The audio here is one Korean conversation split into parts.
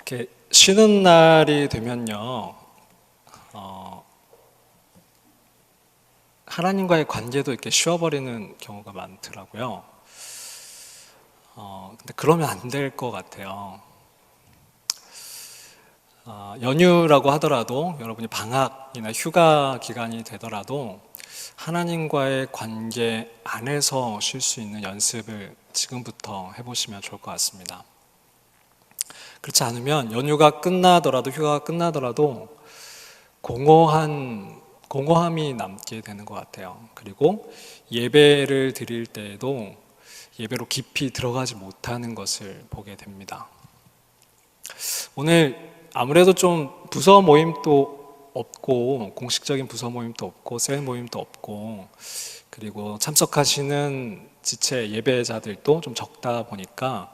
이렇게 쉬는 날이 되면요, 하나님과의 관계도 이렇게 쉬어버리는 경우가 많더라고요. 근데 그러면 안 될 것 같아요. 연휴라고 하더라도, 여러분이 방학이나 휴가 기간이 되더라도 하나님과의 관계 안에서 쉴 수 있는 연습을 지금부터 해보시면 좋을 것 같습니다. 그렇지 않으면 연휴가 끝나더라도, 휴가가 끝나더라도 공허함이 남게 되는 것 같아요. 그리고 예배를 드릴 때에도 예배로 깊이 들어가지 못하는 것을 보게 됩니다. 오늘 아무래도 좀 부서 모임도 없고, 공식적인 부서 모임도 없고, 셀 모임도 없고, 그리고 참석하시는 지체 예배자들도 좀 적다 보니까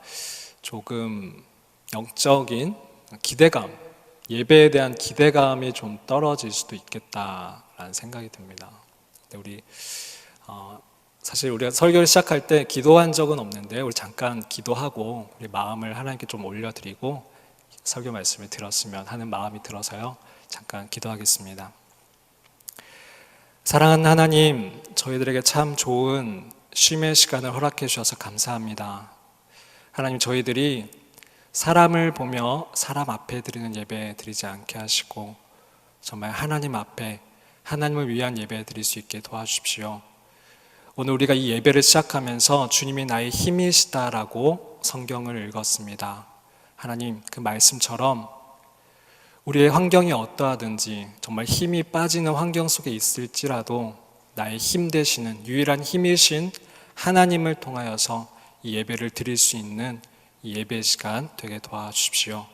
조금 영적인 기대감, 예배에 대한 기대감이 좀 떨어질 수도 있겠다라는 생각이 듭니다. 우리 사실 우리가 설교를 시작할 때 기도한 적은 없는데, 우리 잠깐 기도하고 우리 마음을 하나님께 좀 올려드리고 설교 말씀을 들었으면 하는 마음이 들어서요, 잠깐 기도하겠습니다. 사랑하는 하나님, 저희들에게 참 좋은 쉼의 시간을 허락해 주셔서 감사합니다. 하나님, 저희들이 사람을 보며 사람 앞에 드리는 예배 드리지 않게 하시고, 정말 하나님 앞에 하나님을 위한 예배 드릴 수 있게 도와주십시오. 오늘 우리가 이 예배를 시작하면서 주님이 나의 힘이시다라고 성경을 읽었습니다. 하나님, 그 말씀처럼 우리의 환경이 어떠하든지, 정말 힘이 빠지는 환경 속에 있을지라도 나의 힘 되시는 유일한 힘이신 하나님을 통하여서 이 예배를 드릴 수 있는 이 예배 시간 되게 도와주십시오.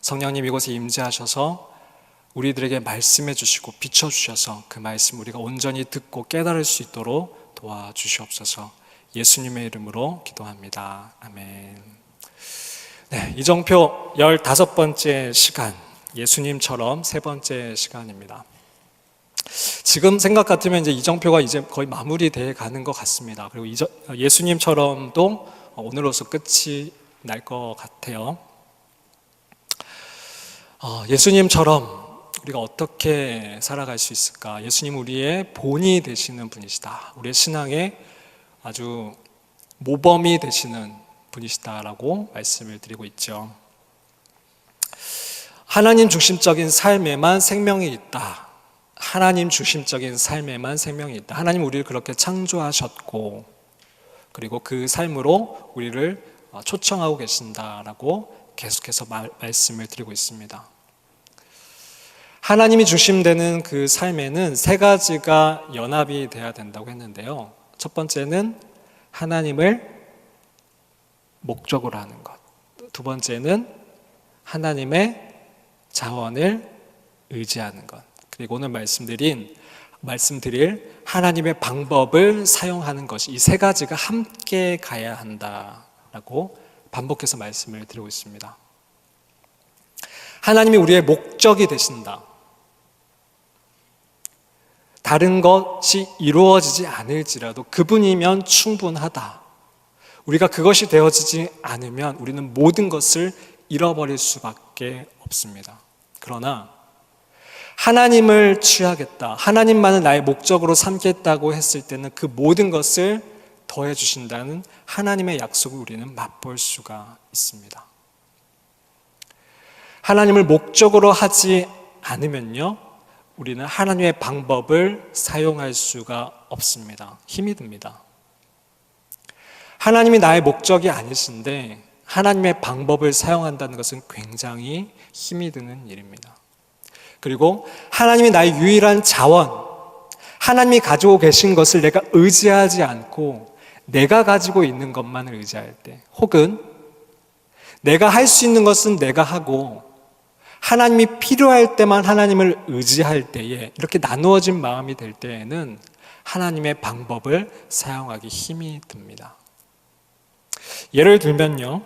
성령님, 이곳에 임재하셔서 우리들에게 말씀해 주시고 비춰주셔서 그 말씀 우리가 온전히 듣고 깨달을 수 있도록 도와주시옵소서. 예수님의 이름으로 기도합니다. 아멘. 네, 이정표 15번째 시간, 예수님처럼 세 번째 시간입니다. 지금 생각 같으면 이제 이정표가 이제 거의 마무리되어 가는 것 같습니다. 그리고 예수님처럼도 오늘로서 끝이 날 것 같아요. 예수님처럼 우리가 어떻게 살아갈 수 있을까? 예수님 우리의 본이 되시는 분이시다. 우리의 신앙의 아주 모범이 되시는 분이시다라고 말씀을 드리고 있죠. 하나님 중심적인 삶에만 생명이 있다. 하나님 중심적인 삶에만 생명이 있다. 하나님 우리를 그렇게 창조하셨고, 그리고 그 삶으로 우리를 초청하고 계신다라고 계속해서 말씀을 드리고 있습니다. 하나님이 중심되는 그 삶에는 세 가지가 연합이 돼야 된다고 했는데요. 첫 번째는 하나님을 목적으로 하는 것. 두 번째는 하나님의 자원을 의지하는 것. 그리고 오늘 말씀드릴 하나님의 방법을 사용하는 것이, 이 세 가지가 함께 가야 한다라고 반복해서 말씀을 드리고 있습니다. 하나님이 우리의 목적이 되신다. 다른 것이 이루어지지 않을지라도 그분이면 충분하다. 우리가 그것이 되어지지 않으면 우리는 모든 것을 잃어버릴 수밖에 없습니다. 그러나 하나님을 취하겠다, 하나님만을 나의 목적으로 삼겠다고 했을 때는 그 모든 것을 더해 주신다는 하나님의 약속을 우리는 맛볼 수가 있습니다. 하나님을 목적으로 하지 않으면요, 우리는 하나님의 방법을 사용할 수가 없습니다. 힘이 듭니다. 하나님이 나의 목적이 아니신데 하나님의 방법을 사용한다는 것은 굉장히 힘이 드는 일입니다. 그리고 하나님이 나의 유일한 자원, 하나님이 가지고 계신 것을 내가 의지하지 않고 내가 가지고 있는 것만을 의지할 때, 혹은 내가 할 수 있는 것은 내가 하고 하나님이 필요할 때만 하나님을 의지할 때에, 이렇게 나누어진 마음이 될 때에는 하나님의 방법을 사용하기 힘이 듭니다. 예를 들면요,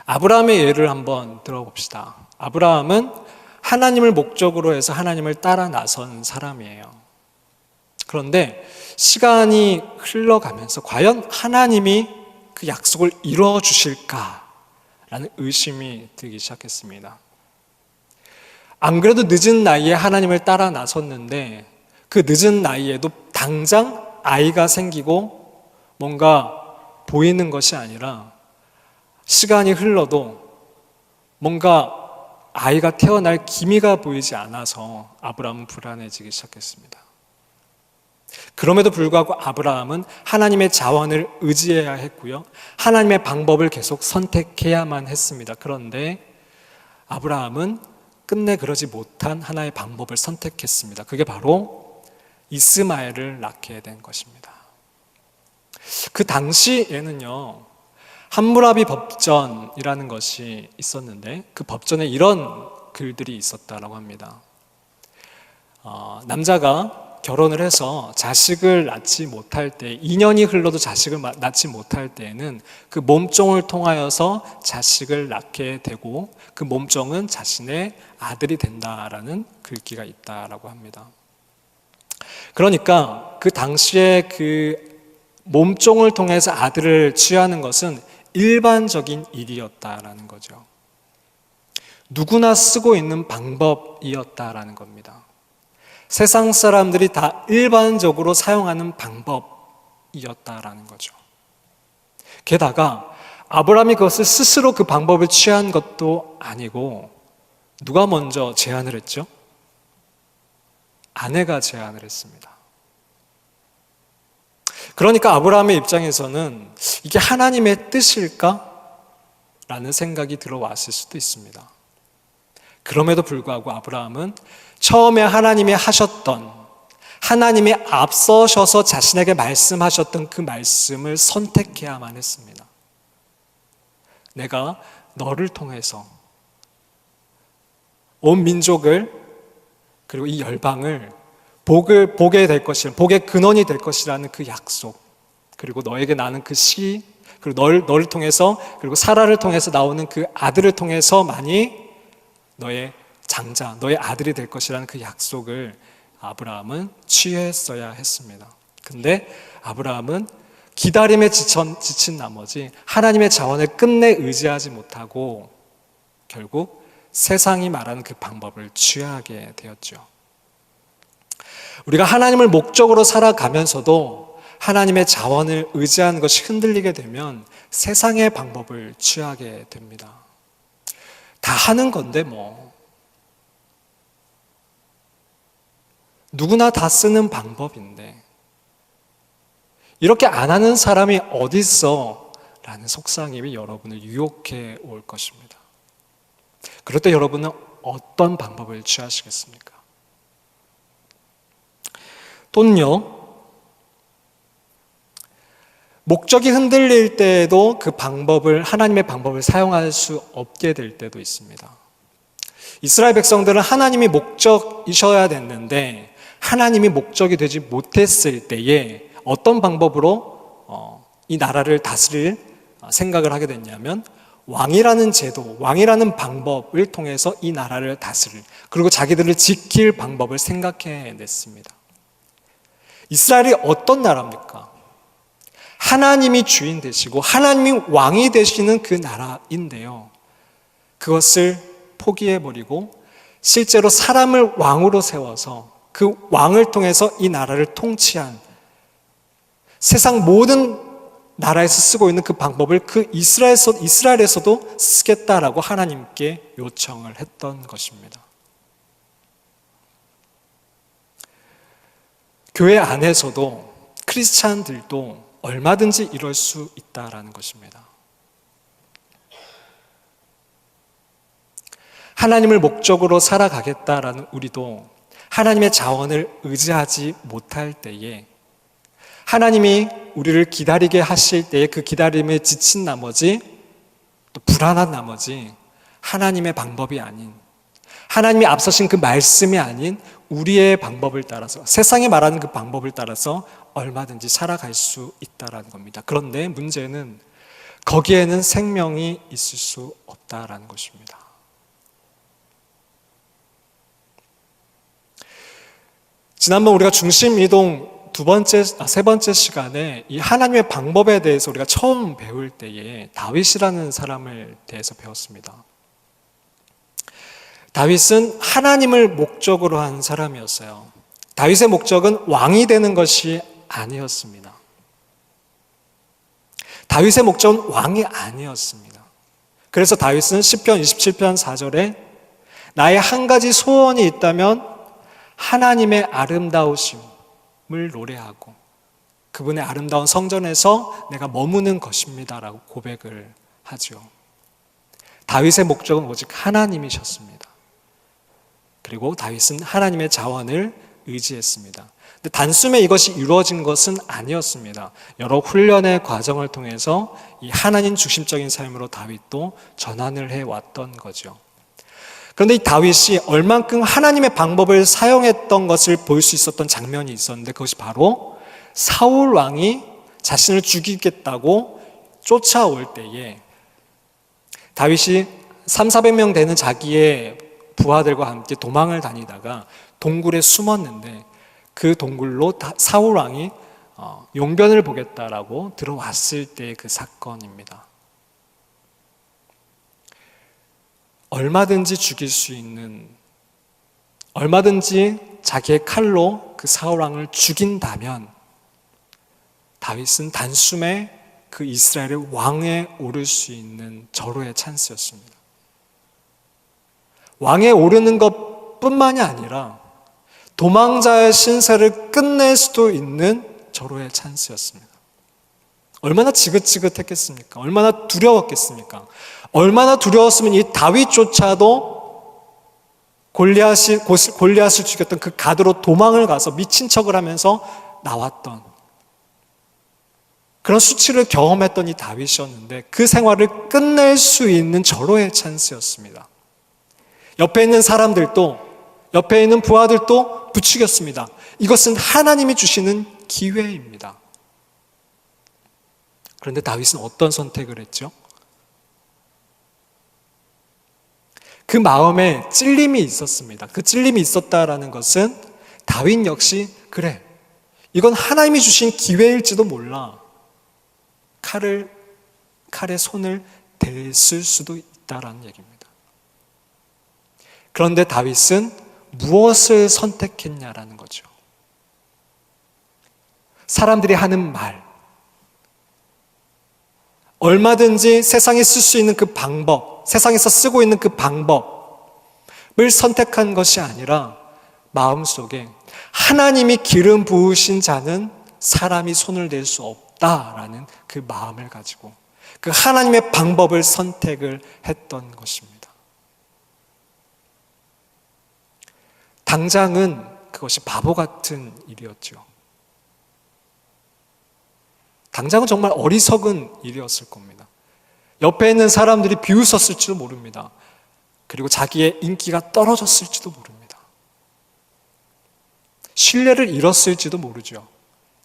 아브라함의 예를 한번 들어봅시다. 아브라함은 하나님을 목적으로 해서 하나님을 따라 나선 사람이에요. 그런데 시간이 흘러가면서 과연 하나님이 그 약속을 이루어 주실까 라는 의심이 들기 시작했습니다. 안 그래도 늦은 나이에 하나님을 따라 나섰는데 그 늦은 나이에도 당장 아이가 생기고 뭔가 보이는 것이 아니라 시간이 흘러도 뭔가 아이가 태어날 기미가 보이지 않아서 아브라함은 불안해지기 시작했습니다. 그럼에도 불구하고 아브라함은 하나님의 자원을 의지해야 했고요. 하나님의 방법을 계속 선택해야만 했습니다. 그런데 아브라함은 끝내 그러지 못한 하나의 방법을 선택했습니다. 그게 바로 이스마엘을 낳게 된 것입니다. 그 당시에는요, 함무라비 법전이라는 것이 있었는데 그 법전에 이런 글들이 있었다라고 합니다. 남자가 결혼을 해서 자식을 낳지 못할 때, 2년이 흘러도 자식을 낳지 못할 때에는 그 몸종을 통하여서 자식을 낳게 되고 그 몸종은 자신의 아들이 된다라는 글귀가 있다라고 합니다. 그러니까 그 당시에 그 몸종을 통해서 아들을 취하는 것은 일반적인 일이었다라는 거죠. 누구나 쓰고 있는 방법이었다라는 겁니다. 세상 사람들이 다 일반적으로 사용하는 방법이었다라는 거죠. 게다가 아브라함이 그것을 스스로 그 방법을 취한 것도 아니고 누가 먼저 제안을 했죠? 아내가 제안을 했습니다. 그러니까 아브라함의 입장에서는 이게 하나님의 뜻일까? 라는 생각이 들어왔을 수도 있습니다. 그럼에도 불구하고 아브라함은 처음에 하나님이 하셨던, 하나님이 앞서셔서 자신에게 말씀하셨던 그 말씀을 선택해야만 했습니다. 내가 너를 통해서 온 민족을 그리고 이 열방을 복을 보게 될 것이라, 복의 근원이 될 것이라는 그 약속, 그리고 너에게 나는 그 시, 그리고 너를 통해서, 그리고 사라를 통해서 나오는 그 아들을 통해서만이 너의 장자, 너의 아들이 될 것이라는 그 약속을 아브라함은 취했어야 했습니다. 근데 아브라함은 기다림에 지친 나머지 하나님의 자원을 끝내 의지하지 못하고 결국 세상이 말하는 그 방법을 취하게 되었죠. 우리가 하나님을 목적으로 살아가면서도 하나님의 자원을 의지하는 것이 흔들리게 되면 세상의 방법을 취하게 됩니다. 다 하는 건데 뭐 누구나 다 쓰는 방법인데 이렇게 안 하는 사람이 어디 있어? 라는 속상임이 여러분을 유혹해 올 것입니다. 그럴 때 여러분은 어떤 방법을 취하시겠습니까? 또는요, 목적이 흔들릴 때에도 그 방법을, 하나님의 방법을 사용할 수 없게 될 때도 있습니다. 이스라엘 백성들은 하나님이 목적이셔야 됐는데 하나님이 목적이 되지 못했을 때에 어떤 방법으로 이 나라를 다스릴 생각을 하게 됐냐면 왕이라는 제도, 왕이라는 방법을 통해서 이 나라를 다스릴, 그리고 자기들을 지킬 방법을 생각해냈습니다. 이스라엘이 어떤 나라입니까? 하나님이 주인 되시고 하나님이 왕이 되시는 그 나라인데요, 그것을 포기해버리고 실제로 사람을 왕으로 세워서 그 왕을 통해서 이 나라를 통치한, 세상 모든 나라에서 쓰고 있는 그 방법을 그 이스라엘에서도 쓰겠다라고 하나님께 요청을 했던 것입니다. 교회 안에서도 크리스찬들도 얼마든지 이럴 수 있다라는 것입니다. 하나님을 목적으로 살아가겠다라는 우리도 하나님의 자원을 의지하지 못할 때에, 하나님이 우리를 기다리게 하실 때에 그 기다림에 지친 나머지, 또 불안한 나머지 하나님의 방법이 아닌, 하나님이 앞서신 그 말씀이 아닌 우리의 방법을 따라서, 세상이 말하는 그 방법을 따라서 얼마든지 살아갈 수 있다라는 겁니다. 그런데 문제는 거기에는 생명이 있을 수 없다라는 것입니다. 지난번 우리가 중심 이동 세 번째 시간에 이 하나님의 방법에 대해서 우리가 처음 배울 때에 다윗이라는 사람을 대해서 배웠습니다. 다윗은 하나님을 목적으로 한 사람이었어요. 다윗의 목적은 왕이 되는 것이 아니었습니다. 다윗의 목적은 왕이 아니었습니다. 그래서 다윗은 시편 27편 4절에 나의 한 가지 소원이 있다면 하나님의 아름다우심을 노래하고 그분의 아름다운 성전에서 내가 머무는 것입니다 라고 고백을 하죠. 다윗의 목적은 오직 하나님이셨습니다. 그리고 다윗은 하나님의 자원을 의지했습니다. 근데 단숨에 이것이 이루어진 것은 아니었습니다. 여러 훈련의 과정을 통해서 이 하나님 중심적인 삶으로 다윗도 전환을 해왔던 거죠. 그런데 이 다윗이 얼만큼 하나님의 방법을 사용했던 것을 볼 수 있었던 장면이 있었는데 그것이 바로 사울 왕이 자신을 죽이겠다고 쫓아올 때에 다윗이 300~400명 되는 자기의 부하들과 함께 도망을 다니다가 동굴에 숨었는데 그 동굴로 사울 왕이 용변을 보겠다라고 들어왔을 때의 그 사건입니다. 얼마든지 죽일 수 있는, 얼마든지 자기의 칼로 그 사울 왕을 죽인다면 다윗은 단숨에 그 이스라엘의 왕에 오를 수 있는 절호의 찬스였습니다. 왕에 오르는 것뿐만이 아니라 도망자의 신세를 끝낼 수도 있는 절호의 찬스였습니다. 얼마나 지긋지긋했겠습니까? 얼마나 두려웠겠습니까? 얼마나 두려웠으면 이 다윗조차도 골리앗을 죽였던 그 갓으로 도망을 가서 미친 척을 하면서 나왔던 그런 수치를 경험했던 이 다윗이었는데 그 생활을 끝낼 수 있는 절호의 찬스였습니다. 옆에 있는 사람들도, 옆에 있는 부하들도 부추겼습니다. 이것은 하나님이 주시는 기회입니다. 그런데 다윗은 어떤 선택을 했죠? 그 마음에 찔림이 있었습니다. 그 찔림이 있었다라는 것은 다윗 역시 그래, 이건 하나님이 주신 기회일지도 몰라. 칼에 손을 댔을 수도 있다라는 얘기입니다. 그런데 다윗은 무엇을 선택했냐라는 거죠. 사람들이 하는 말, 얼마든지 세상에 쓸 수 있는 그 방법, 세상에서 쓰고 있는 그 방법을 선택한 것이 아니라 마음속에 하나님이 기름 부으신 자는 사람이 손을 댈 수 없다라는 그 마음을 가지고 그 하나님의 방법을 선택을 했던 것입니다. 당장은 그것이 바보 같은 일이었죠. 당장은 정말 어리석은 일이었을 겁니다. 옆에 있는 사람들이 비웃었을지도 모릅니다. 그리고 자기의 인기가 떨어졌을지도 모릅니다. 신뢰를 잃었을지도 모르죠.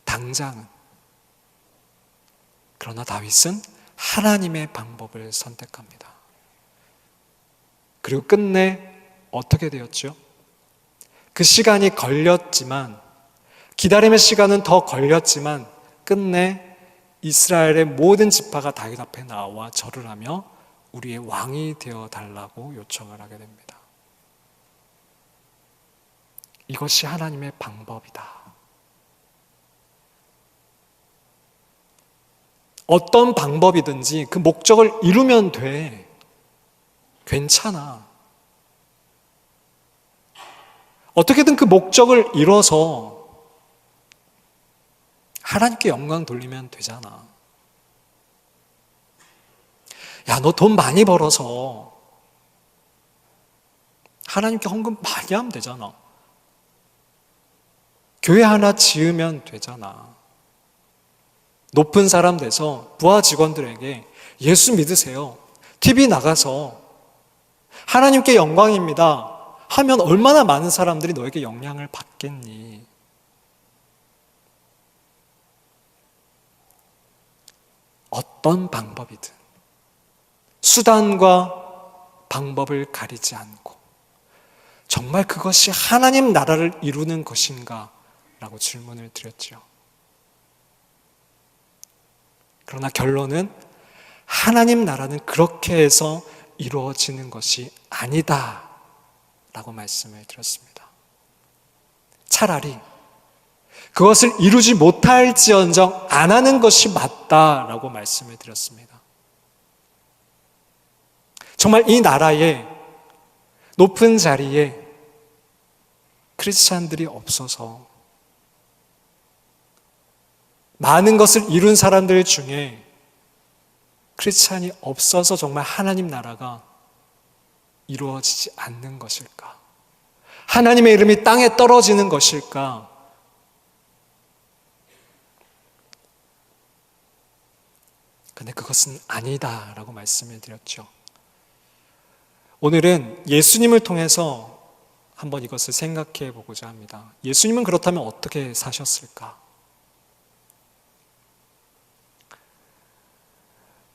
당장은. 그러나 다윗은 하나님의 방법을 선택합니다. 그리고 끝내 어떻게 되었죠? 그 시간이 걸렸지만, 기다림의 시간은 더 걸렸지만 끝내 이스라엘의 모든 지파가 다윗 앞에 나와 절을 하며 우리의 왕이 되어 달라고 요청을 하게 됩니다. 이것이 하나님의 방법이다. 어떤 방법이든지 그 목적을 이루면 돼. 괜찮아. 어떻게든 그 목적을 이뤄서 하나님께 영광 돌리면 되잖아. 야, 너 돈 많이 벌어서 하나님께 헌금 많이 하면 되잖아. 교회 하나 지으면 되잖아. 높은 사람 돼서 부하 직원들에게 예수 믿으세요. TV 나가서 하나님께 영광입니다 하면 얼마나 많은 사람들이 너에게 영향을 받겠니? 어떤 방법이든 수단과 방법을 가리지 않고 정말 그것이 하나님 나라를 이루는 것인가 라고 질문을 드렸죠. 그러나 결론은 하나님 나라는 그렇게 해서 이루어지는 것이 아니다 라고 말씀을 드렸습니다. 차라리 그것을 이루지 못할지언정 안 하는 것이 맞다라고 말씀을 드렸습니다. 정말 이 나라의 높은 자리에 크리스찬들이 없어서 많은 것을 이룬 사람들 중에 크리스찬이 없어서 정말 하나님 나라가 이루어지지 않는 것일까? 하나님의 이름이 땅에 떨어지는 것일까? 근데 그것은 아니다라고 말씀을 드렸죠. 오늘은 예수님을 통해서 한번 이것을 생각해 보고자 합니다. 예수님은 그렇다면 어떻게 사셨을까?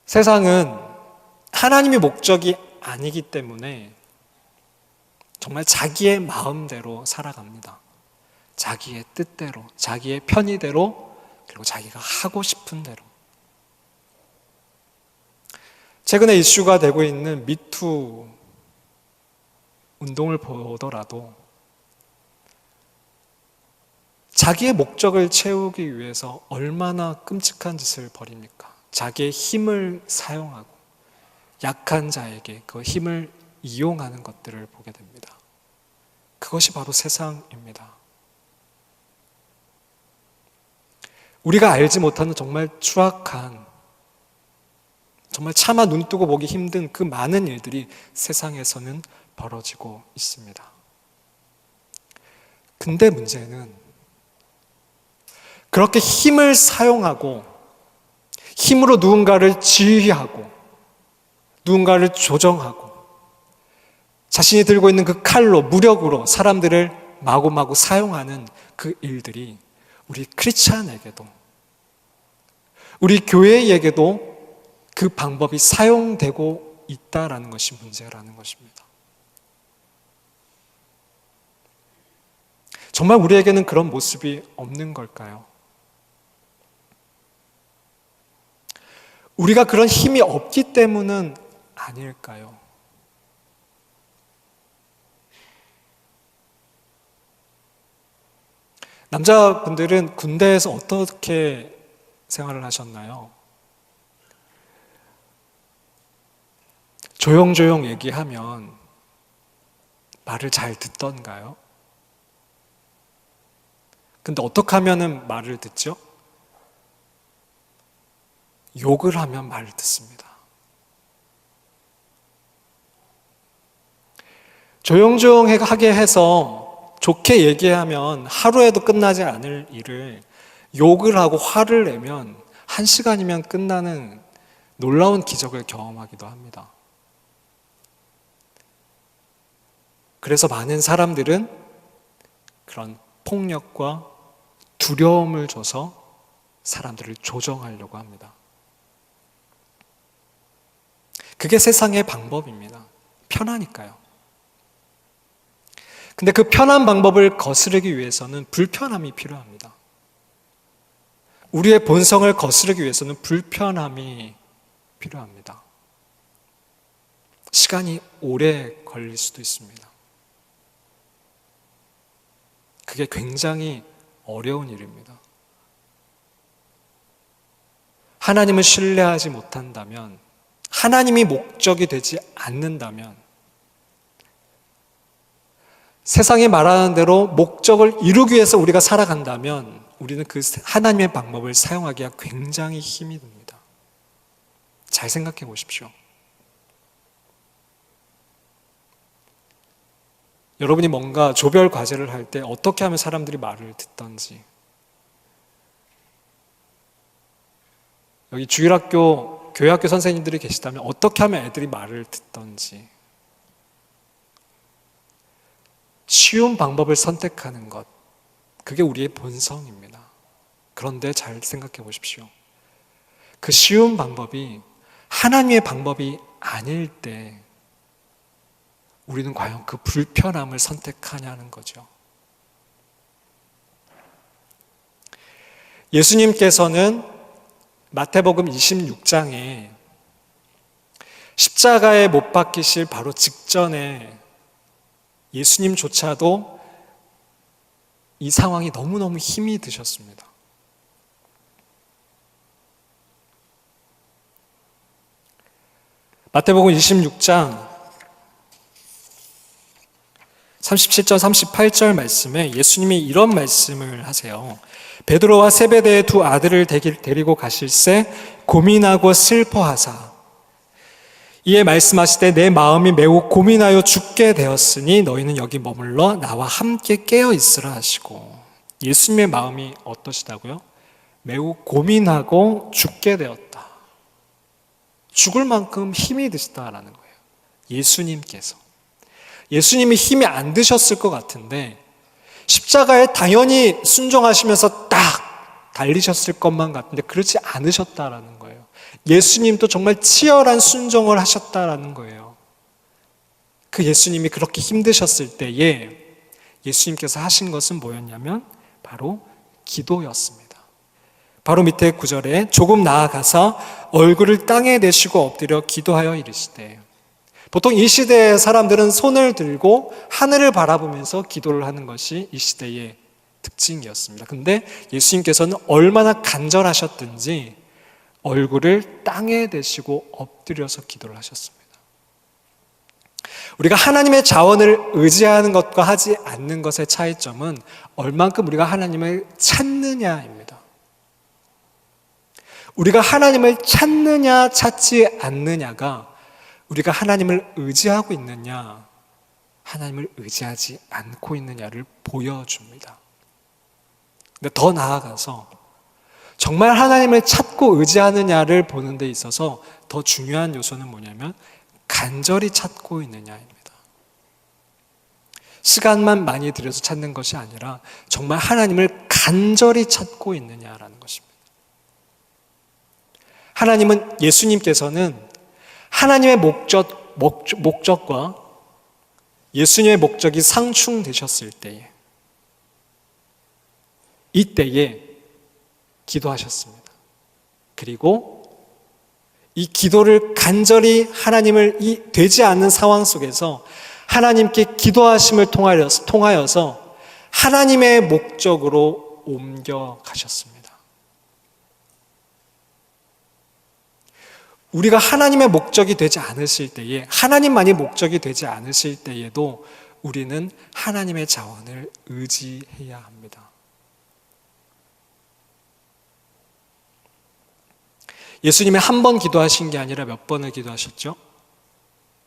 세상은 하나님의 목적이 아니기 때문에 정말 자기의 마음대로 살아갑니다. 자기의 뜻대로, 자기의 편의대로, 그리고 자기가 하고 싶은 대로. 최근에 이슈가 되고 있는 미투 운동을 보더라도 자기의 목적을 채우기 위해서 얼마나 끔찍한 짓을 벌입니까? 자기의 힘을 사용하고 약한 자에게 그 힘을 이용하는 것들을 보게 됩니다. 그것이 바로 세상입니다. 우리가 알지 못하는 정말 추악한, 정말 차마 눈 뜨고 보기 힘든 그 많은 일들이 세상에서는 벌어지고 있습니다. 근데 문제는 그렇게 힘을 사용하고 힘으로 누군가를 지휘하고 누군가를 조정하고 자신이 들고 있는 그 칼로, 무력으로 사람들을 마구마구 사용하는 그 일들이 우리 크리스찬에게도, 우리 교회에게도 그 방법이 사용되고 있다라는 것이 문제라는 것입니다. 정말 우리에게는 그런 모습이 없는 걸까요? 우리가 그런 힘이 없기 때문은 아닐까요? 남자분들은 군대에서 어떻게 생활을 하셨나요? 조용조용 얘기하면 말을 잘 듣던가요? 근데 어떻게 하면 말을 듣죠? 욕을 하면 말을 듣습니다. 조용조용하게 해서 좋게 얘기하면 하루에도 끝나지 않을 일을 욕을 하고 화를 내면 1시간이면 끝나는 놀라운 기적을 경험하기도 합니다. 그래서 많은 사람들은 그런 폭력과 두려움을 줘서 사람들을 조정하려고 합니다. 그게 세상의 방법입니다. 편하니까요. 근데 그 편한 방법을 거스르기 위해서는 불편함이 필요합니다. 우리의 본성을 거스르기 위해서는 불편함이 필요합니다. 시간이 오래 걸릴 수도 있습니다. 그게 굉장히 어려운 일입니다. 하나님을 신뢰하지 못한다면, 하나님이 목적이 되지 않는다면, 세상이 말하는 대로 목적을 이루기 위해서 우리가 살아간다면 우리는 그 하나님의 방법을 사용하기가 굉장히 힘이 듭니다. 잘 생각해 보십시오. 여러분이 뭔가 조별 과제를 할 때 어떻게 하면 사람들이 말을 듣던지, 여기 주일학교, 교회학교 선생님들이 계시다면 어떻게 하면 애들이 말을 듣던지, 쉬운 방법을 선택하는 것, 그게 우리의 본성입니다. 그런데 잘 생각해 보십시오. 그 쉬운 방법이 하나님의 방법이 아닐 때 우리는 과연 그 불편함을 선택하냐는 거죠. 예수님께서는 마태복음 26장에 십자가에 못 박히실 바로 직전에 예수님조차도 이 상황이 너무너무 힘이 드셨습니다. 마태복음 26장 37절 38절 말씀에 예수님이 이런 말씀을 하세요. 베드로와 세베대의 두 아들을 데리고 가실새 고민하고 슬퍼하사 이에 말씀하시되 내 마음이 매우 고민하여 죽게 되었으니 너희는 여기 머물러 나와 함께 깨어 있으라 하시고, 예수님의 마음이 어떠시다고요? 매우 고민하고 죽게 되었다. 죽을 만큼 힘이 드시다라는 거예요. 예수님이 힘이 안 드셨을 것 같은데 십자가에 당연히 순종하시면서 딱 달리셨을 것만 같은데 그렇지 않으셨다라는 거예요. 예수님도 정말 치열한 순종을 하셨다라는 거예요. 그 예수님이 그렇게 힘드셨을 때에 예수님께서 하신 것은 뭐였냐면 바로 기도였습니다. 바로 밑에 9절에 조금 나아가서 얼굴을 땅에 내쉬고 엎드려 기도하여 이르시되, 보통 이 시대의 사람들은 손을 들고 하늘을 바라보면서 기도를 하는 것이 이 시대의 특징이었습니다. 근데 예수님께서는 얼마나 간절하셨든지 얼굴을 땅에 대시고 엎드려서 기도를 하셨습니다. 우리가 하나님의 자원을 의지하는 것과 하지 않는 것의 차이점은 얼만큼 우리가 하나님을 찾느냐입니다. 우리가 하나님을 찾느냐 찾지 않느냐가 우리가 하나님을 의지하고 있느냐 하나님을 의지하지 않고 있느냐를 보여줍니다. 근데 더 나아가서 정말 하나님을 찾고 의지하느냐를 보는 데 있어서 더 중요한 요소는 뭐냐면 간절히 찾고 있느냐입니다. 시간만 많이 들여서 찾는 것이 아니라 정말 하나님을 간절히 찾고 있느냐라는 것입니다. 하나님은, 예수님께서는 하나님의 목적과 예수님의 목적이 상충되셨을 때에, 이때에 기도하셨습니다. 그리고 이 기도를 간절히 하나님을 이 되지 않는 상황 속에서 하나님께 기도하심을 통하여서 하나님의 목적으로 옮겨가셨습니다. 우리가 하나님의 목적이 되지 않으실 때에, 하나님만이 목적이 되지 않으실 때에도 우리는 하나님의 자원을 의지해야 합니다. 예수님이 한 번 기도하신 게 아니라 몇 번을 기도하셨죠?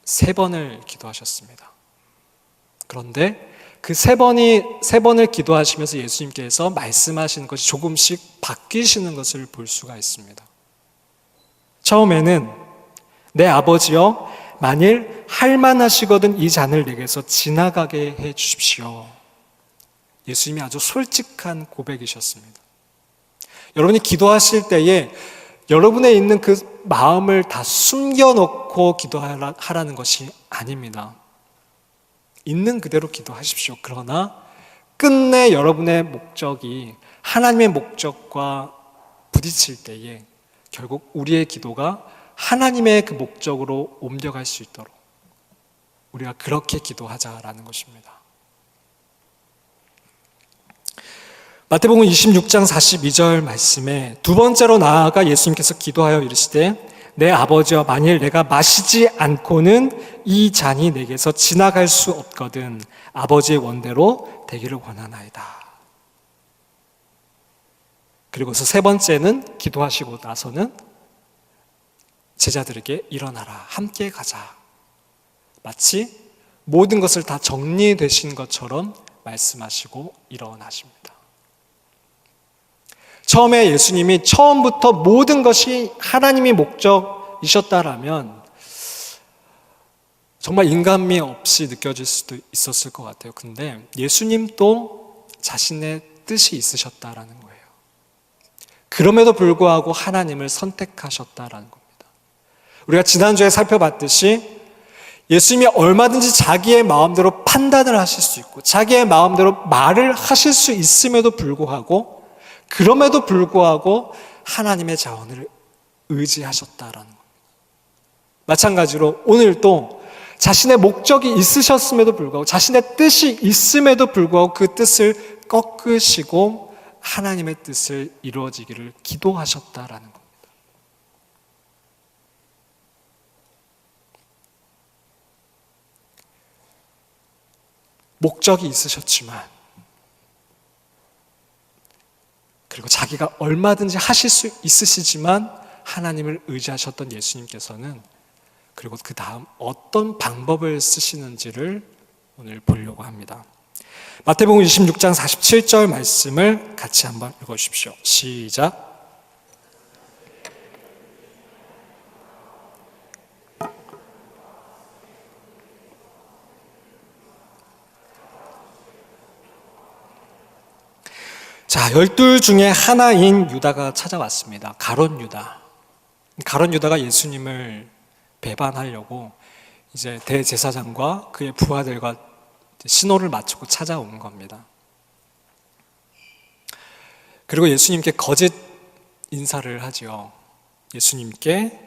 3번을 기도하셨습니다. 그런데 그 세 번을 기도하시면서 예수님께서 말씀하시는 것이 조금씩 바뀌시는 것을 볼 수가 있습니다. 처음에는 내 아버지여, 만일 할만하시거든 이 잔을 내게서 지나가게 해 주십시오. 예수님이 아주 솔직한 고백이셨습니다. 여러분이 기도하실 때에 여러분에 있는 그 마음을 다 숨겨놓고 기도하라는 것이 아닙니다. 있는 그대로 기도하십시오. 그러나 끝내 여러분의 목적이 하나님의 목적과 부딪힐 때에 결국 우리의 기도가 하나님의 그 목적으로 옮겨갈 수 있도록 우리가 그렇게 기도하자라는 것입니다. 마태복음 26장 42절 말씀에 두 번째로 나아가 예수님께서 기도하여 이르시되 내 아버지여, 만일 내가 마시지 않고는 이 잔이 내게서 지나갈 수 없거든 아버지의 원대로 되기를 원하나이다. 그리고서 세 번째는 기도하시고 나서는 제자들에게 일어나라, 함께 가자. 마치 모든 것을 다 정리되신 것처럼 말씀하시고 일어나십니다. 처음에 예수님이 처음부터 모든 것이 하나님이 목적이셨다라면 정말 인간미 없이 느껴질 수도 있었을 것 같아요. 근데 예수님도 자신의 뜻이 있으셨다라는 거예요. 그럼에도 불구하고 하나님을 선택하셨다라는 겁니다. 우리가 지난주에 살펴봤듯이 예수님이 얼마든지 자기의 마음대로 판단을 하실 수 있고 자기의 마음대로 말을 하실 수 있음에도 불구하고 그럼에도 불구하고 하나님의 자원을 의지하셨다라는 겁니다. 마찬가지로 오늘도 자신의 목적이 있으셨음에도 불구하고 자신의 뜻이 있음에도 불구하고 그 뜻을 꺾으시고 하나님의 뜻을 이루어지기를 기도하셨다라는 겁니다. 목적이 있으셨지만 그리고 자기가 얼마든지 하실 수 있으시지만 하나님을 의지하셨던 예수님께서는 그리고 그 다음 어떤 방법을 쓰시는지를 오늘 보려고 합니다. 마태복음 26장 47절 말씀을 같이 한번 읽어주십시오. 시작. 자, 12 중에 하나인 유다가 찾아왔습니다. 가룟 유다. 가룟 유다가 예수님을 배반하려고 이제 대제사장과 그의 부하들과 신호를 맞추고 찾아온 겁니다. 그리고 예수님께 거짓 인사를 하지요. 예수님께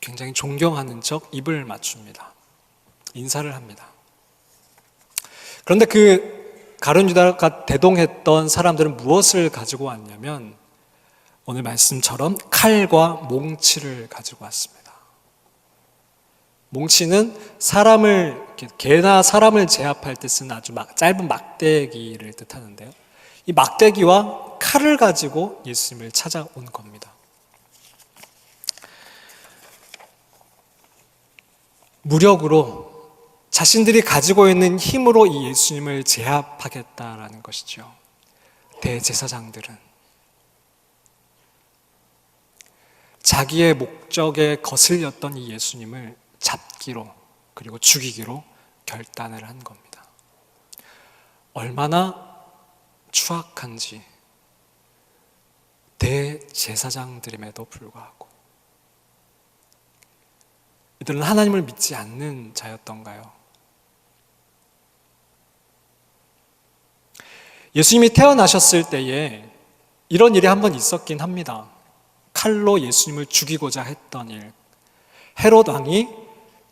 굉장히 존경하는 척 입을 맞춥니다. 인사를 합니다. 그런데 그 가룟 유다가 대동했던 사람들은 무엇을 가지고 왔냐면 오늘 말씀처럼 칼과 몽치를 가지고 왔습니다. 몽치는 개나 사람을 제압할 때 쓰는 아주 짧은 막대기를 뜻하는데요. 이 막대기와 칼을 가지고 예수님을 찾아온 겁니다. 무력으로 자신들이 가지고 있는 힘으로 이 예수님을 제압하겠다라는 것이죠. 대제사장들은 자기의 목적에 거슬렸던 이 예수님을 잡기로 그리고 죽이기로 결단을 한 겁니다. 얼마나 추악한지 대제사장들임에도 불구하고 이들은 하나님을 믿지 않는 자였던가요? 예수님이 태어나셨을 때에 이런 일이 한 번 있었긴 합니다. 칼로 예수님을 죽이고자 했던 일. 헤롯 왕이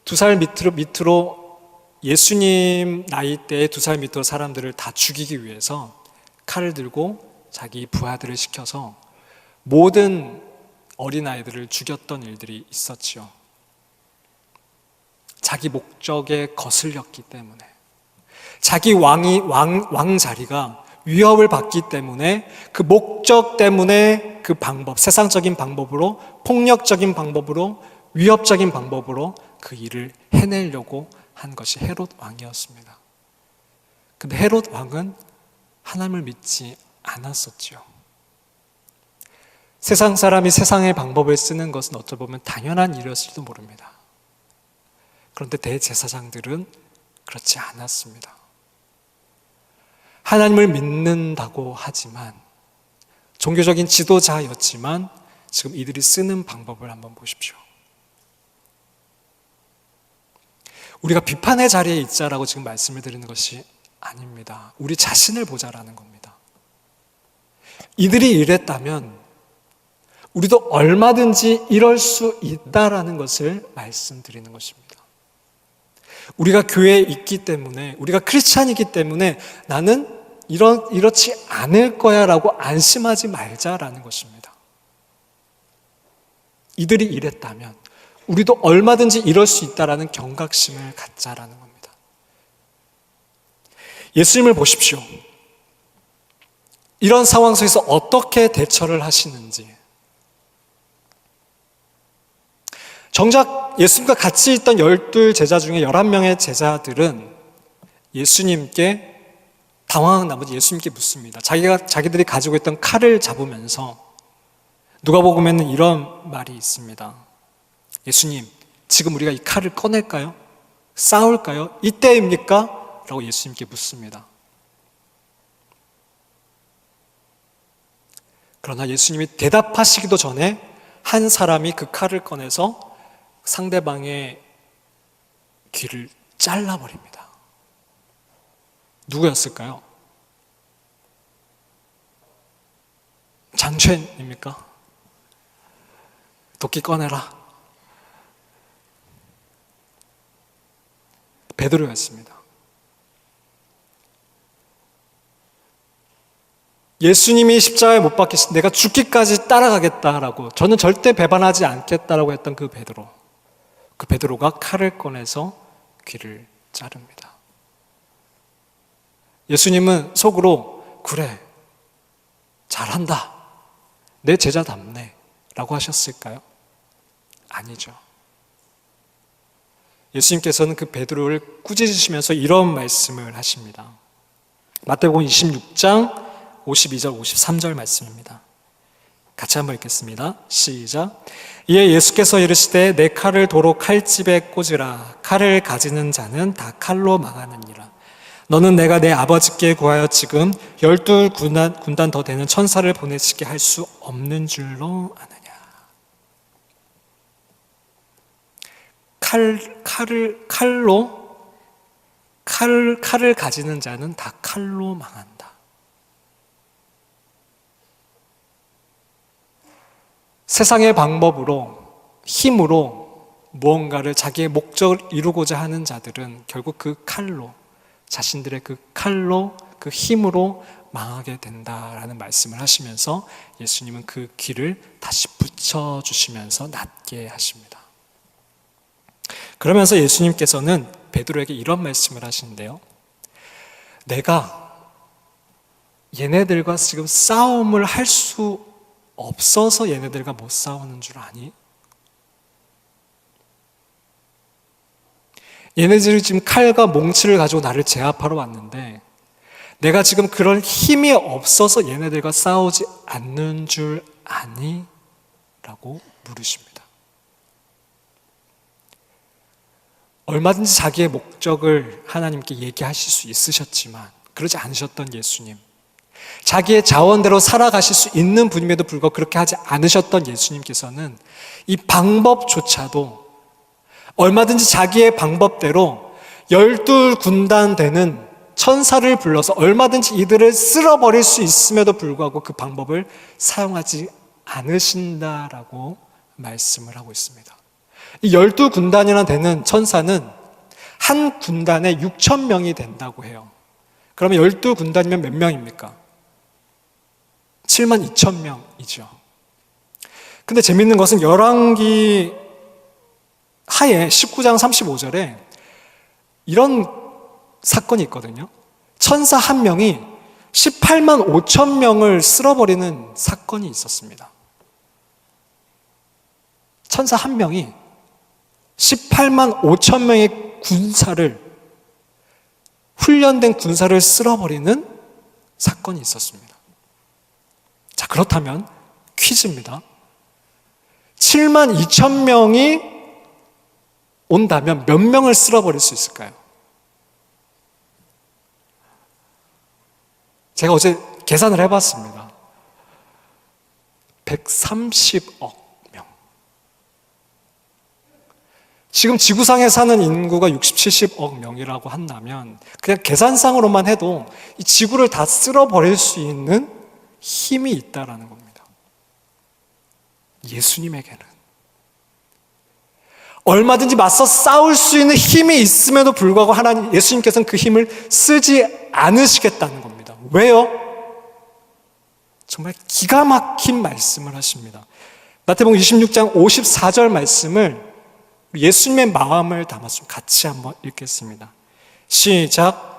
2살 밑으로 예수님 나이대의 2살 밑으로 사람들을 다 죽이기 위해서 칼을 들고 자기 부하들을 시켜서 모든 어린아이들을 죽였던 일들이 있었지요. 자기 목적에 거슬렸기 때문에 자기 왕 자리가 위협을 받기 때문에 그 목적 때문에 그 방법, 세상적인 방법으로 폭력적인 방법으로 위협적인 방법으로 그 일을 해내려고 한 것이 헤롯 왕이었습니다. 근데 헤롯 왕은 하나님을 믿지 않았었죠. 세상 사람이 세상의 방법을 쓰는 것은 어찌 보면 당연한 일이었을지도 모릅니다. 그런데 대제사장들은 그렇지 않았습니다. 하나님을 믿는다고 하지만 종교적인 지도자였지만 지금 이들이 쓰는 방법을 한번 보십시오. 우리가 비판의 자리에 있자라고 지금 말씀을 드리는 것이 아닙니다. 우리 자신을 보자라는 겁니다. 이들이 이랬다면 우리도 얼마든지 이럴 수 있다라는 것을 말씀드리는 것입니다. 우리가 교회에 있기 때문에, 우리가 크리스찬이기 때문에 나는 이렇지 않을 거야 라고 안심하지 말자라는 것입니다. 이들이 이랬다면 우리도 얼마든지 이럴 수 있다라는 경각심을 갖자라는 겁니다. 예수님을 보십시오. 이런 상황 속에서 어떻게 대처를 하시는지. 정작 예수님과 같이 있던 12 제자 중에 11명의 제자들은 예수님께 당황한 나머지 예수님께 묻습니다. 자기들이 가지고 있던 칼을 잡으면서 누가복음에는 이런 말이 있습니다. 예수님, 지금 우리가 이 칼을 꺼낼까요? 싸울까요? 이때입니까? 라고 예수님께 묻습니다. 그러나 예수님이 대답하시기도 전에 한 사람이 그 칼을 꺼내서 상대방의 귀를 잘라버립니다. 누구였을까요? 장첸입니까? 도끼 꺼내라. 베드로였습니다. 예수님이 십자가에 못 박히신 내가 죽기까지 따라가겠다라고, 저는 절대 배반하지 않겠다라고 했던 그 베드로가 칼을 꺼내서 귀를 자릅니다. 예수님은 속으로 그래, 잘한다, 내 제자답네 라고 하셨을까요? 아니죠. 예수님께서는 그 베드로를 꾸짖으시면서 이런 말씀을 하십니다. 마태복음 26장 52절 53절 말씀입니다. 같이 한번 읽겠습니다. 시작. 이에 예수께서 이르시되 내 칼을 도로 칼집에 꽂으라. 칼을 가지는 자는 다 칼로 망하느니라. 너는 내가 내 아버지께 구하여 지금 12군단 더 되는 천사를 보내시게 할 수 없는 줄로 아느냐. 칼을 가지는 자는 다 칼로 망한다. 세상의 방법으로, 힘으로 무언가를 자기의 목적을 이루고자 하는 자들은 결국 그 칼로, 자신들의 그 칼로, 그 힘으로 망하게 된다라는 말씀을 하시면서 예수님은 그 귀를 다시 붙여주시면서 낫게 하십니다. 그러면서 예수님께서는 베드로에게 이런 말씀을 하시는데요. 내가 얘네들과 지금 싸움을 할 수 없어서 얘네들과 못 싸우는 줄 아니? 얘네들이 지금 칼과 몽치를 가지고 나를 제압하러 왔는데 내가 지금 그런 힘이 없어서 얘네들과 싸우지 않는 줄 아니? 라고 물으십니다. 얼마든지 자기의 목적을 하나님께 얘기하실 수 있으셨지만 그러지 않으셨던 예수님, 자기의 자원대로 살아가실 수 있는 분임에도 불구하고 그렇게 하지 않으셨던 예수님께서는 이 방법조차도 얼마든지 자기의 방법대로 12군단 되는 천사를 불러서 얼마든지 이들을 쓸어버릴 수 있음에도 불구하고 그 방법을 사용하지 않으신다라고 말씀을 하고 있습니다. 이 12군단이나 되는 천사는 한 군단에 6,000명이 된다고 해요. 그러면 12군단이면 몇 명입니까? 72,000명이죠. 근데 재밌는 것은 열왕기 하에 19장 35절에 이런 사건이 있거든요. 천사 한 명이 18만 5천 명을 쓸어버리는 사건이 있었습니다. 천사 한 명이 18만 5천 명의 훈련된 군사를 쓸어버리는 사건이 있었습니다. 자, 그렇다면 퀴즈입니다. 7만 2천 명이 온다면 몇 명을 쓸어버릴 수 있을까요? 제가 어제 계산을 해봤습니다. 130억 명. 지금 지구상에 사는 인구가 60, 70억 명이라고 한다면 그냥 계산상으로만 해도 이 지구를 다 쓸어버릴 수 있는 힘이 있다라는 겁니다. 예수님에게는 얼마든지 맞서 싸울 수 있는 힘이 있음에도 불구하고 예수님께서는 그 힘을 쓰지 않으시겠다는 겁니다. 왜요? 정말 기가 막힌 말씀을 하십니다. 마태복음 26장 54절 말씀을 예수님의 마음을 담아서 같이 한번 읽겠습니다. 시작.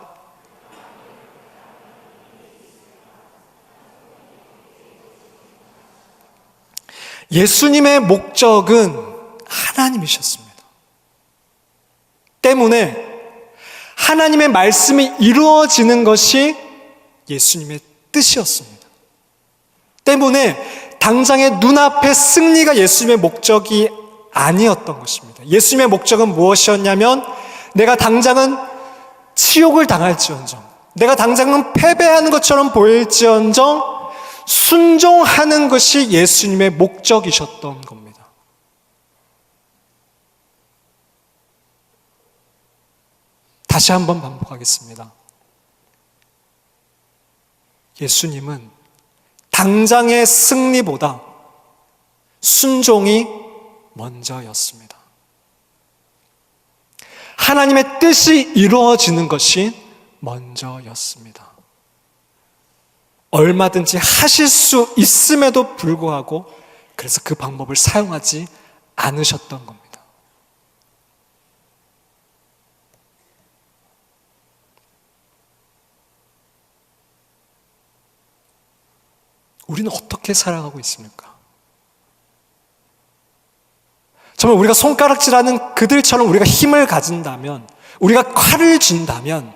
예수님의 목적은 하나님이셨습니다. 때문에 하나님의 말씀이 이루어지는 것이 예수님의 뜻이었습니다. 때문에 당장의 눈앞의 승리가 예수님의 목적이 아니었던 것입니다. 예수님의 목적은 무엇이었냐면 내가 당장은 치욕을 당할지언정, 내가 당장은 패배하는 것처럼 보일지언정 순종하는 것이 예수님의 목적이셨던 겁니다. 다시 한번 반복하겠습니다. 예수님은 당장의 승리보다 순종이 먼저였습니다. 하나님의 뜻이 이루어지는 것이 먼저였습니다. 얼마든지 하실 수 있음에도 불구하고 그래서 그 방법을 사용하지 않으셨던 겁니다. 우리는 어떻게 살아가고 있습니까? 정말 우리가 손가락질하는 그들처럼 우리가 힘을 가진다면, 우리가 칼을 쥔다면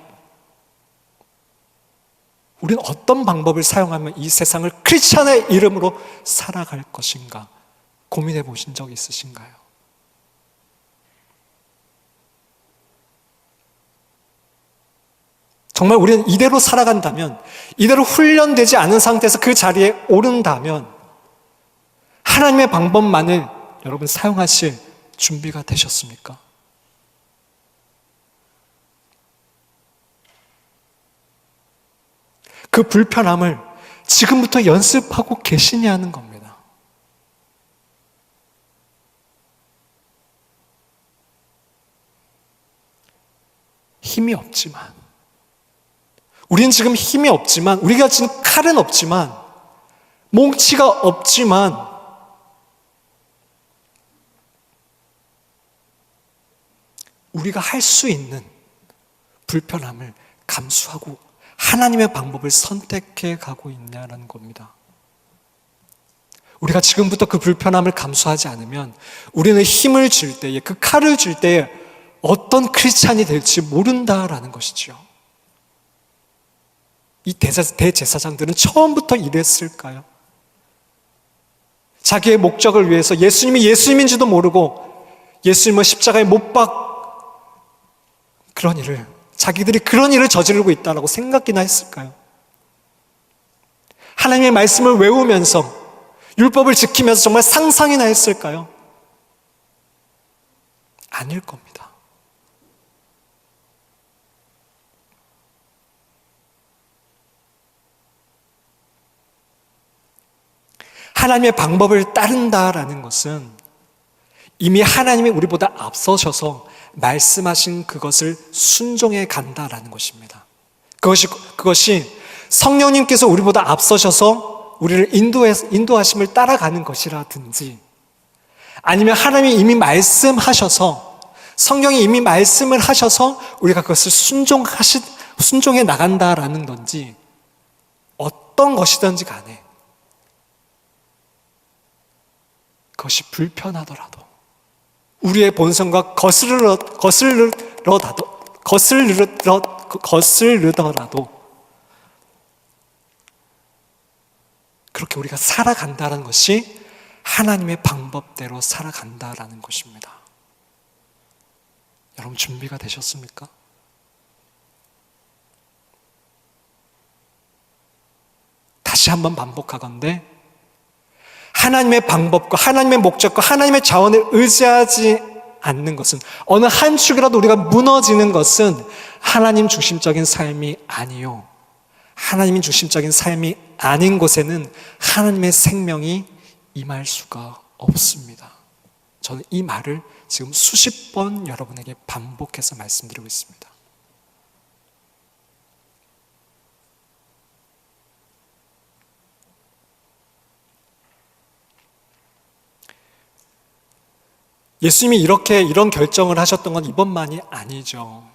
우리는 어떤 방법을 사용하면 이 세상을 크리스천의 이름으로 살아갈 것인가 고민해 보신 적 있으신가요? 정말 우리는 이대로 살아간다면, 이대로 훈련되지 않은 상태에서 그 자리에 오른다면 하나님의 방법만을 여러분 사용하실 준비가 되셨습니까? 그 불편함을 지금부터 연습하고 계시냐는 겁니다. 힘이 없지만, 우리는 지금 힘이 없지만, 우리가 지금 칼은 없지만, 몽치가 없지만, 우리가 할 수 있는 불편함을 감수하고 하나님의 방법을 선택해 가고 있냐는 겁니다. 우리가 지금부터 그 불편함을 감수하지 않으면 우리는 힘을 줄 때에, 그 칼을 줄 때에 어떤 크리스찬이 될지 모른다라는 것이죠. 이 대제사장들은 처음부터 이랬을까요? 자기의 목적을 위해서 예수님이 예수님인지도 모르고 예수님을 십자가에 못 박 그런 일을, 자기들이 그런 일을 저지르고 있다고 생각이나 했을까요? 하나님의 말씀을 외우면서 율법을 지키면서 정말 상상이나 했을까요? 아닐 겁니다. 하나님의 방법을 따른다라는 것은 이미 하나님이 우리보다 앞서셔서 말씀하신 그것을 순종해 간다라는 것입니다. 그것이 성령님께서 우리보다 앞서셔서 우리를 인도하심을 따라가는 것이라든지, 아니면 하나님이 이미 말씀하셔서, 성령이 이미 말씀을 하셔서 우리가 그것을 순종해 나간다라는 건지, 어떤 것이든지 간에 그것이 불편하더라도, 우리의 본성과 거슬르더라도 그렇게 우리가 살아간다는 것이 하나님의 방법대로 살아간다라는 것입니다. 여러분 준비가 되셨습니까? 다시 한번 반복하건대 하나님의 방법과 하나님의 목적과 하나님의 자원을 의지하지 않는 것은, 어느 한 축이라도 우리가 무너지는 것은 하나님 중심적인 삶이 아니요, 하나님 중심적인 삶이 아닌 곳에는 하나님의 생명이 임할 수가 없습니다. 저는 이 말을 지금 수십 번 여러분에게 반복해서 말씀드리고 있습니다. 예수님이 이런 결정을 하셨던 건 이번만이 아니죠.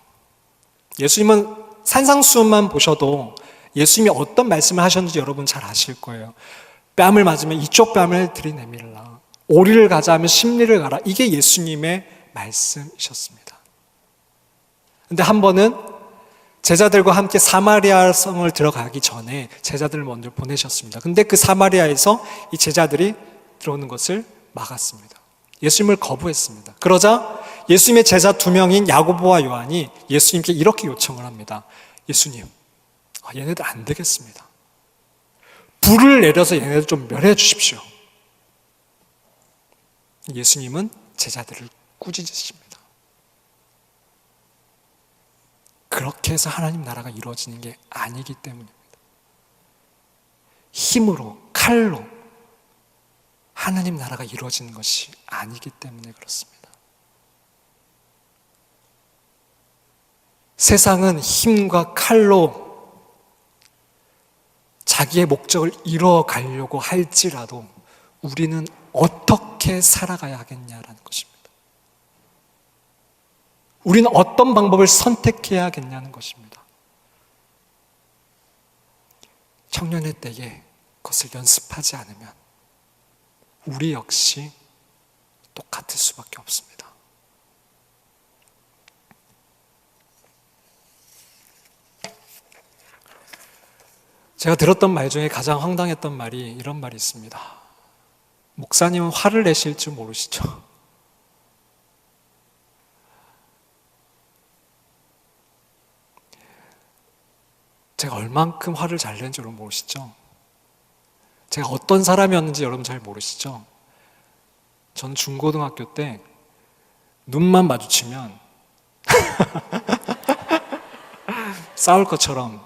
예수님은 산상수훈만 보셔도 예수님이 어떤 말씀을 하셨는지 여러분 잘 아실 거예요. 뺨을 맞으면 이쪽 뺨을 들이내밀라, 오리를 가자 하면 십리를 가라. 이게 예수님의 말씀이셨습니다. 근데 한 번은 제자들과 함께 사마리아 성을 들어가기 전에 제자들을 먼저 보내셨습니다. 근데 그 사마리아에서 이 제자들이 들어오는 것을 막았습니다. 예수님을 거부했습니다. 그러자 예수님의 제자 2명인 야고보와 요한이 예수님께 이렇게 요청을 합니다. 예수님, 얘네들 안 되겠습니다. 불을 내려서 얘네들 좀 멸해 주십시오. 예수님은 제자들을 꾸짖으십니다. 그렇게 해서 하나님 나라가 이루어지는 게 아니기 때문입니다. 힘으로, 칼로 하나님 나라가 이루어지는 것이 아니기 때문에 그렇습니다. 세상은 힘과 칼로 자기의 목적을 이뤄가려고 할지라도 우리는 어떻게 살아가야 하겠냐라는 것입니다. 우리는 어떤 방법을 선택해야 하겠냐는 것입니다. 청년의 때에 그것을 연습하지 않으면 우리 역시 똑같을 수밖에 없습니다. 제가 들었던 말 중에 가장 황당했던 말이 이런 말이 있습니다. 목사님은 화를 내실 줄 모르시죠? 제가 얼만큼 화를 잘 낸 줄 모르시죠? 제가 어떤 사람이었는지 여러분 잘 모르시죠? 저는 중고등학교 때 눈만 마주치면 싸울 것처럼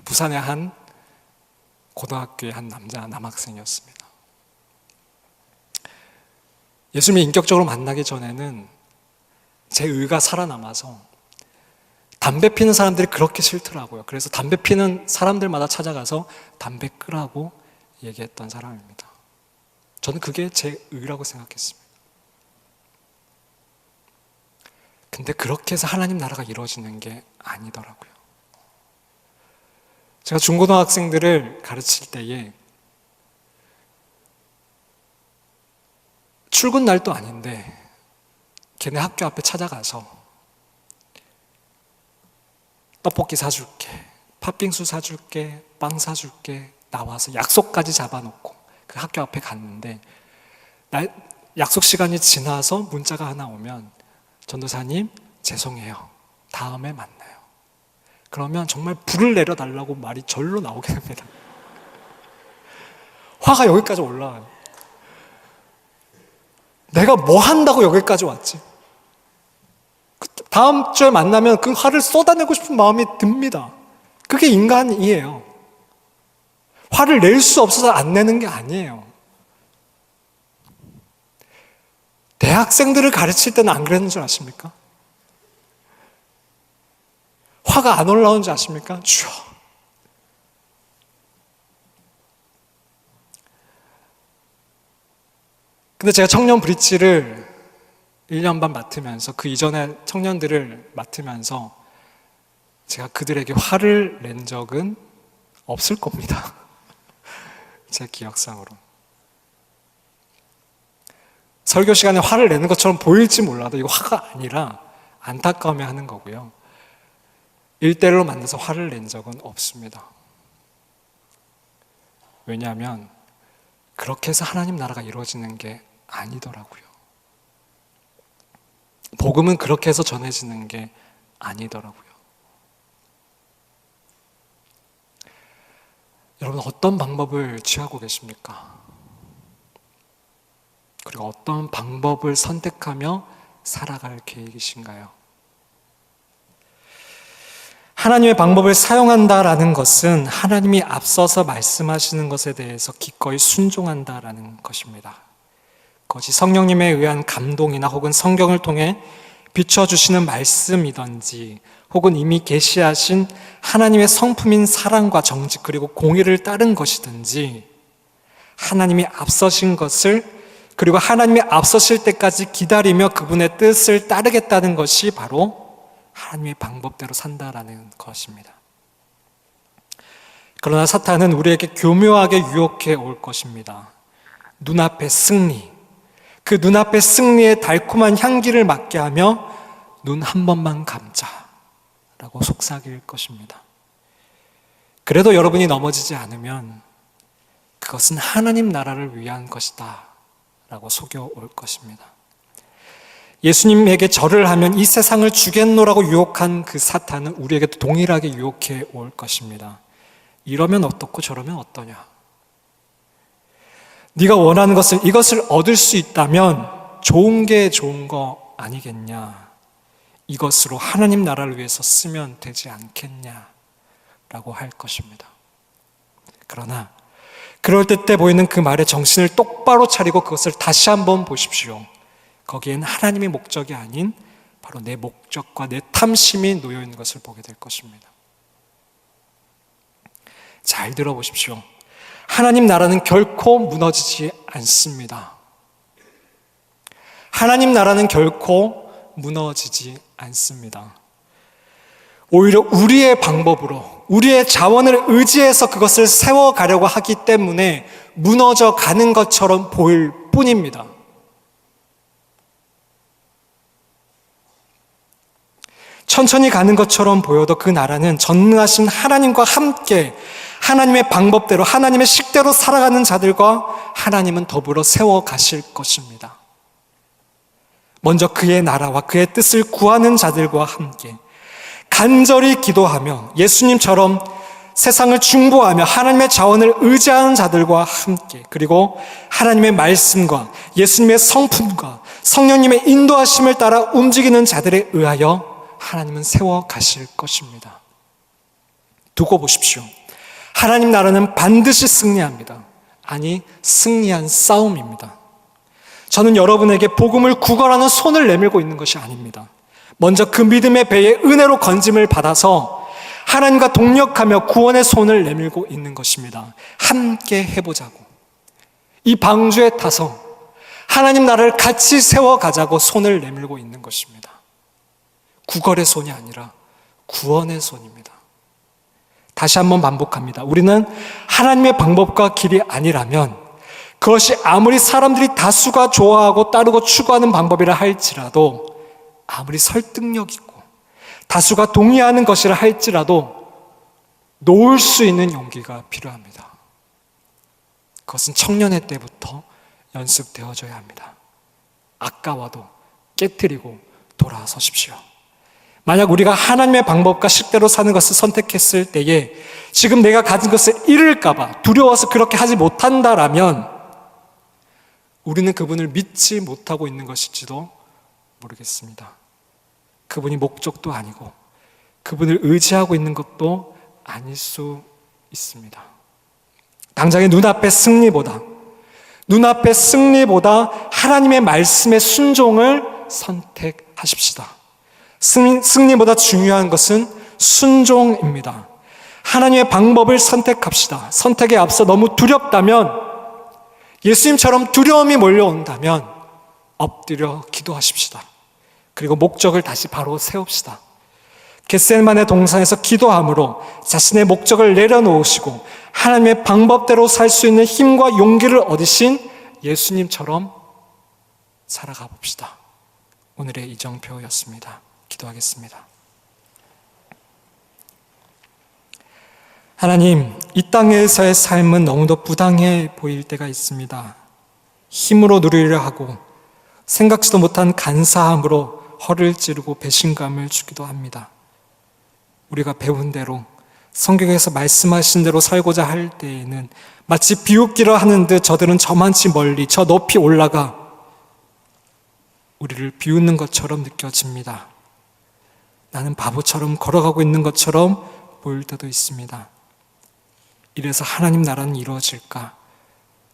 부산의 한 고등학교의 한 남학생이었습니다. 예수님을 인격적으로 만나기 전에는 제 의가 살아남아서 담배 피는 사람들이 그렇게 싫더라고요. 그래서 담배 피는 사람들마다 찾아가서 담배 끄라고 얘기했던 사람입니다. 저는 그게 제 의라고 생각했습니다. 근데 그렇게 해서 하나님 나라가 이루어지는 게 아니더라고요. 제가 중고등학생들을 가르칠 때에 출근 날도 아닌데 걔네 학교 앞에 찾아가서 떡볶이 사줄게, 팥빙수 사줄게, 빵 사줄게, 나와서 약속까지 잡아놓고 그 학교 앞에 갔는데 약속 시간이 지나서 문자가 하나 오면 전도사님 죄송해요, 다음에 만나요. 그러면 정말 불을 내려달라고 말이 절로 나오게 됩니다. 화가 여기까지 올라와요. 내가 뭐 한다고 여기까지 왔지? 다음 주에 만나면 그 화를 쏟아내고 싶은 마음이 듭니다. 그게 인간이에요. 화를 낼 수 없어서 안 내는 게 아니에요. 대학생들을 가르칠 때는 안 그랬는 줄 아십니까? 화가 안 올라오는 줄 아십니까? 주여. 근데 제가 청년 브릿지를 1년 반 맡으면서 그 이전에 청년들을 맡으면서 제가 그들에게 화를 낸 적은 없을 겁니다. 제 기억상으로. 설교 시간에 화를 내는 것처럼 보일지 몰라도 이거 화가 아니라 안타까움에 하는 거고요. 1대1로 만나서 화를 낸 적은 없습니다. 왜냐하면 그렇게 해서 하나님 나라가 이루어지는 게 아니더라고요. 복음은 그렇게 해서 전해지는 게 아니더라고요. 여러분 어떤 방법을 취하고 계십니까? 그리고 어떤 방법을 선택하며 살아갈 계획이신가요? 하나님의 방법을 사용한다라는 것은 하나님이 앞서서 말씀하시는 것에 대해서 기꺼이 순종한다라는 것입니다. 그것이 성령님에 의한 감동이나 혹은 성경을 통해 비춰주시는 말씀이든지 혹은 이미 계시하신 하나님의 성품인 사랑과 정직 그리고 공의를 따른 것이든지 하나님이 앞서신 것을 그리고 하나님이 앞서실 때까지 기다리며 그분의 뜻을 따르겠다는 것이 바로 하나님의 방법대로 산다라는 것입니다. 그러나 사탄은 우리에게 교묘하게 유혹해 올 것입니다. 눈앞의 승리, 그 눈앞의 승리의 달콤한 향기를 맡게 하며 눈 한 번만 감자라고 속삭일 것입니다. 그래도 여러분이 넘어지지 않으면 그것은 하나님 나라를 위한 것이다 라고 속여올 것입니다. 예수님에게 절을 하면 이 세상을 주겠노라고 유혹한 그 사탄은 우리에게도 동일하게 유혹해 올 것입니다. 이러면 어떻고 저러면 어떠냐? 네가 원하는 것을 이것을 얻을 수 있다면 좋은 게 좋은 거 아니겠냐? 이것으로 하나님 나라를 위해서 쓰면 되지 않겠냐? 라고 할 것입니다. 그러나 그럴 때 보이는 그 말에 정신을 똑바로 차리고 그것을 다시 한번 보십시오. 거기엔 하나님의 목적이 아닌 바로 내 목적과 내 탐심이 놓여 있는 것을 보게 될 것입니다. 잘 들어보십시오. 하나님 나라는 결코 무너지지 않습니다. 하나님 나라는 결코 무너지지 않습니다. 오히려 우리의 방법으로, 우리의 자원을 의지해서 그것을 세워가려고 하기 때문에 무너져 가는 것처럼 보일 뿐입니다. 천천히 가는 것처럼 보여도 그 나라는 전능하신 하나님과 함께 하나님의 방법대로, 하나님의 식대로 살아가는 자들과 하나님은 더불어 세워가실 것입니다. 먼저 그의 나라와 그의 뜻을 구하는 자들과 함께 간절히 기도하며 예수님처럼 세상을 중보하며 하나님의 자원을 의지하는 자들과 함께, 그리고 하나님의 말씀과 예수님의 성품과 성령님의 인도하심을 따라 움직이는 자들에 의하여 하나님은 세워가실 것입니다. 두고 보십시오. 하나님 나라는 반드시 승리합니다. 아니, 승리한 싸움입니다. 저는 여러분에게 복음을 구걸하는 손을 내밀고 있는 것이 아닙니다. 먼저 그 믿음의 배에 은혜로 건짐을 받아서 하나님과 동력하며 구원의 손을 내밀고 있는 것입니다. 함께 해보자고, 이 방주에 타서 하나님 나라를 같이 세워가자고 손을 내밀고 있는 것입니다. 구걸의 손이 아니라 구원의 손입니다. 다시 한번 반복합니다. 우리는 하나님의 방법과 길이 아니라면, 그것이 아무리 사람들이 다수가 좋아하고 따르고 추구하는 방법이라 할지라도, 아무리 설득력 있고 다수가 동의하는 것이라 할지라도 놓을 수 있는 용기가 필요합니다. 그것은 청년의 때부터 연습되어져야 합니다. 아까워도 깨트리고 돌아서십시오. 만약 우리가 하나님의 방법과 식대로 사는 것을 선택했을 때에 지금 내가 가진 것을 잃을까 봐 두려워서 그렇게 하지 못한다라면 우리는 그분을 믿지 못하고 있는 것일지도 모르겠습니다. 그분이 목적도 아니고 그분을 의지하고 있는 것도 아닐 수 있습니다. 당장의 눈앞의 승리보다 하나님의 말씀의 순종을 선택하십시다. 승리보다 중요한 것은 순종입니다. 하나님의 방법을 선택합시다. 선택에 앞서 너무 두렵다면, 예수님처럼 두려움이 몰려온다면 엎드려 기도하십시다. 그리고 목적을 다시 바로 세웁시다. 겟세마네 동산에서 기도함으로 자신의 목적을 내려놓으시고 하나님의 방법대로 살 수 있는 힘과 용기를 얻으신 예수님처럼 살아가 봅시다. 오늘의 이정표였습니다. 기도하겠습니다. 하나님, 이 땅에서의 삶은 너무도 부당해 보일 때가 있습니다. 힘으로 누리려 하고 생각지도 못한 간사함으로 허를 찌르고 배신감을 주기도 합니다. 우리가 배운 대로, 성경에서 말씀하신 대로 살고자 할 때에는 마치 비웃기려 하는 듯 저들은 저만치 멀리, 저 높이 올라가 우리를 비웃는 것처럼 느껴집니다. 나는 바보처럼 걸어가고 있는 것처럼 보일 때도 있습니다. 이래서 하나님 나라는 이루어질까?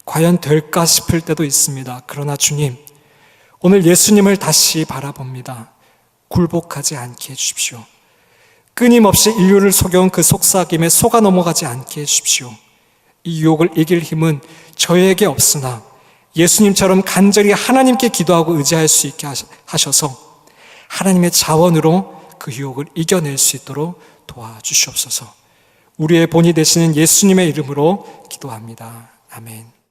과연 될까 싶을 때도 있습니다. 그러나 주님, 오늘 예수님을 다시 바라봅니다. 굴복하지 않게 해주십시오. 끊임없이 인류를 속여온 그 속삭임에 속아 넘어가지 않게 해주십시오. 이 유혹을 이길 힘은 저에게 없으나 예수님처럼 간절히 하나님께 기도하고 의지할 수 있게 하셔서 하나님의 자원으로 그 유혹을 이겨낼 수 있도록 도와주시옵소서. 우리의 본이 되시는 예수님의 이름으로 기도합니다. 아멘.